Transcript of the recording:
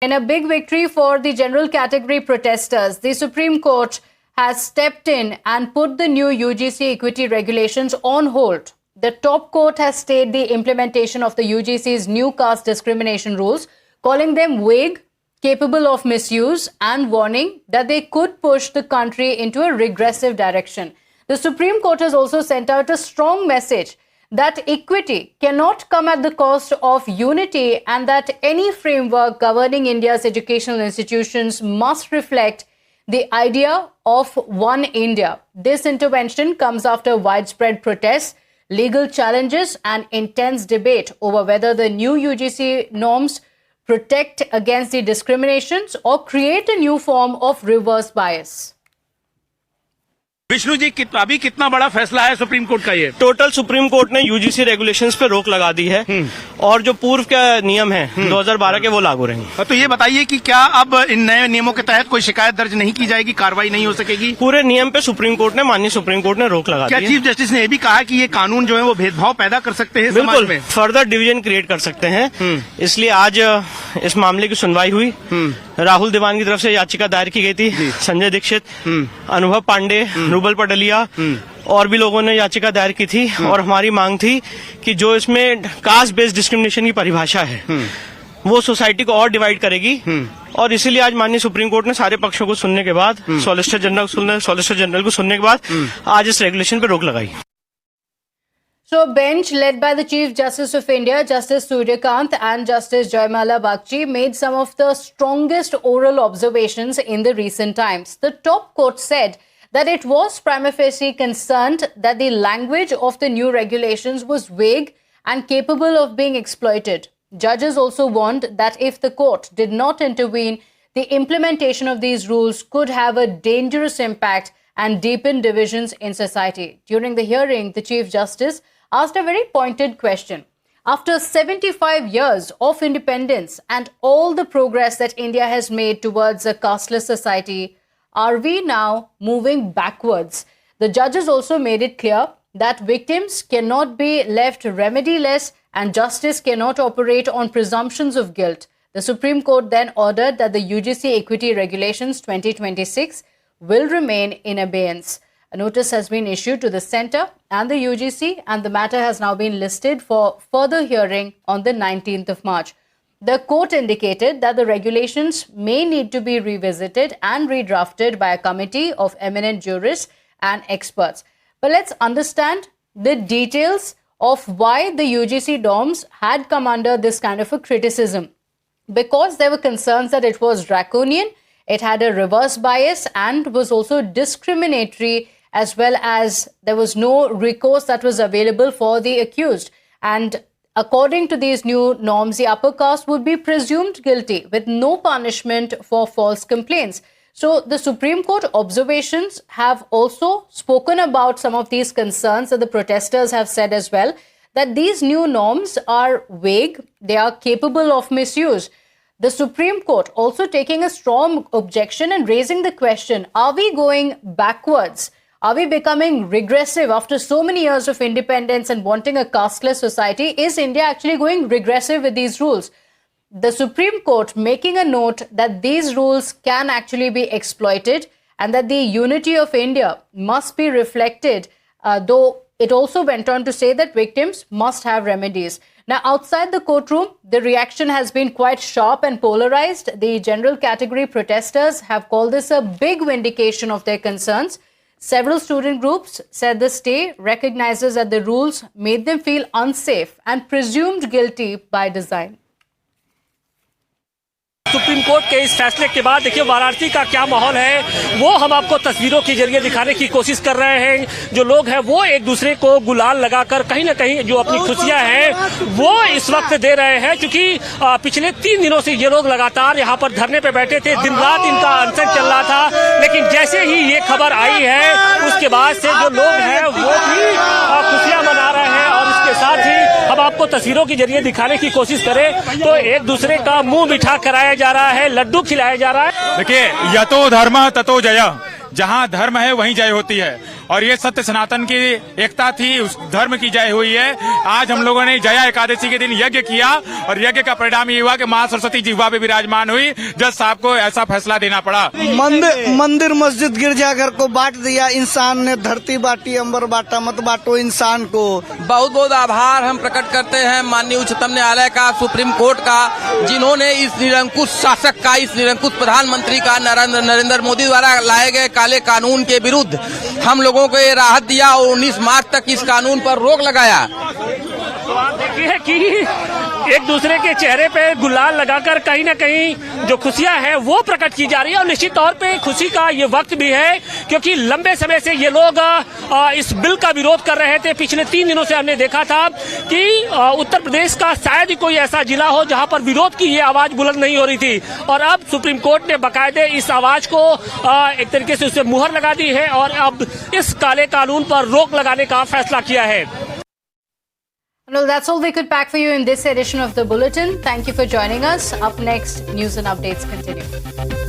In a big victory for the general category protesters, the Supreme Court has stepped in and put the new UGC equity regulations on hold. The top court has stayed the implementation of the UGC's new caste discrimination rules, calling them vague, capable of misuse, and warning that they could push the country into a regressive direction. The Supreme Court has also sent out a strong message that equity cannot come at the cost of unity and that any framework governing India's educational institutions must reflect the idea of one India. This intervention comes after widespread protests, legal challenges and intense debate over whether the new UGC norms protect against the discriminations or create a new form of reverse bias. Vishnu ji, अभी कितना बड़ा फैसला है supreme court का? ये total supreme court ने UGC regulations पे रोक लगा दी है और जो पूर्व के नियम है 2012 के वो लागू रहेंगे। तो ये बताइए कि क्या अब इन नए नियमों के तहत कोई शिकायत दर्ज नहीं की जाएगी, कार्रवाई नहीं हो सकेगी? पूरे नियम पे माननीय सुप्रीम कोर्ट ने रोक लगा दी है। क्या चीफ जस्टिस ने ये भी कहा कि ये कानून जो है वो भेदभाव पैदा कर सकते हैं? बिल्कुल, फर्दर डिवीजन क्रिएट कर सकते हैं। इसलिए आज इस मामले की सुनवाई हुई। राहुल देवान की तरफ से याचिका दायर की गई थी, संजय दीक्षित, अनुभव पांडे, रूबल पटलिया और भी लोगों ने याचिका दायर की थी और हमारी मांग थी कि जो इसमें कास्ट बेस्ड डिस्क्रिमिनेशन की परिभाषा है वो सोसाइटी को और डिवाइड करेगी और इसीलिए आज माननीय सुप्रीम कोर्ट ने सारे पक्षों को सुनने के बाद सॉलिसिटर जनरल को सुनने के बाद आज इस रेगुलेशन पे रोक लगाई। So, bench led by the Chief Justice of India, Justice Suryakant and Justice Jaimala Bagchi made some of the strongest oral observations in the recent times. The top court said that it was prima facie concerned that the language of the new regulations was vague and capable of being exploited. Judges also warned that if the court did not intervene, the implementation of these rules could have a dangerous impact and deepen divisions in society. During the hearing, the Chief Justice asked a very pointed question. After 75 years of independence and all the progress that India has made towards a casteless society, are we now moving backwards? The judges also made it clear that victims cannot be left remediless and justice cannot operate on presumptions of guilt. The Supreme Court then ordered that the UGC Equity Regulations 2026 will remain in abeyance. A notice has been issued to the centre and the UGC and the matter has now been listed for further hearing on the 19th of March. The court indicated that the regulations may need to be revisited and redrafted by a committee of eminent jurists and experts. But let's understand the details of why the UGC norms had come under this kind of a criticism. Because there were concerns that it was draconian, it had a reverse bias and was also discriminatory, as well as there was no recourse that was available for the accused. And according to these new norms, the upper caste would be presumed guilty with no punishment for false complaints. So the Supreme Court observations have also spoken about some of these concerns that the protesters have said as well, that these new norms are vague, they are capable of misuse. The Supreme Court also taking a strong objection and raising the question, are we going backwards? Are we becoming regressive after so many years of independence and wanting a casteless society? Is India actually going regressive with these rules? The Supreme Court making a note that these rules can actually be exploited and that the unity of India must be reflected, though it also went on to say that victims must have remedies. Now, outside the courtroom, the reaction has been quite sharp and polarized. The general category protesters have called this a big vindication of their concerns. Several student groups said the stay recognizes that the rules made them feel unsafe and presumed guilty by design. Supreme court के इस फैसले के बाद देखिए वाराणसी का क्या माहौल है वो हम आपको तस्वीरों के जरिए दिखाने की कोशिश कर रहे हैं। जो लोग हैं वो एक दूसरे को गुलाल लगाकर कहीं ना कहीं जो अपनी खुशियां हैं वो इस वक्त दे रहे हैं, क्योंकि पिछले 3 दिनों से ये लोग लगातार यहाँ पर धरने पे बैठे थे, दिन रात इनका अनशन चल रहा था। लेकिन जैसे ही ये खबर आई है उसके बाद से जो लोग हैं वो भी खुशियां मना रहे हैं और इसके साथ ही हम आपको तस्वीरों के जरिए दिखाने की कोशिश करें तो एक दूसरे का मुंह मीठा कराया जा रहा है, लड्डू खिलाया जा रहा है। देखिए, यतो धर्म ततो जय, जहाँ धर्म है वहीं जय होती है और ये सत्य सनातन की एकता थी, उस धर्म की जय हुई है। आज हम लोगों ने जया एकादशी के दिन यज्ञ किया और यज्ञ का परिणाम ये हुआ कि माँ सरस्वती जिह्वा पे विराजमान हुई। जज साहब को ऐसा फैसला देना पड़ा। मंदिर मस्जिद गिरजाघर को बांट दिया इंसान ने, धरती बांटी अंबर बांटा, मत बांटो इंसान को। बहुत बहुत आभार हम प्रकट करते हैं माननीय उच्चतम न्यायालय का, सुप्रीम कोर्ट का, जिन्होंने इस निरंकुश शासक का, इस निरंकुश प्रधानमंत्री का, नरेंद्र मोदी द्वारा लाए गए काले कानून के विरुद्ध हम लोगों को ये राहत दिया और 19 मार्च तक इस कानून पर रोक लगाया। तो आप देखिए कि एक दूसरे के चेहरे पे गुलाल लगाकर कहीं ना कहीं जो खुशियां हैं वो प्रकट की जा रही है। और निश्चित तौर पे खुशी का ये वक्त भी है, क्योंकि लंबे समय से ये लोग इस बिल का विरोध कर रहे थे। पिछले 3 दिनों से हमने देखा था कि उत्तर प्रदेश का शायद ही कोई ऐसा जिला हो जहां पर विरोध की ये आवाज बुलंद नहीं हो रही थी। और अब सुप्रीम कोर्ट ने बाकायदे इस आवाज को एक तरीके से उससे मुहर लगा दी है और अब इस काले कानून पर रोक लगाने का फैसला किया है। Well, that's all we could pack for you in this edition of the Bulletin. Thank you for joining us. Up next, news and updates continue.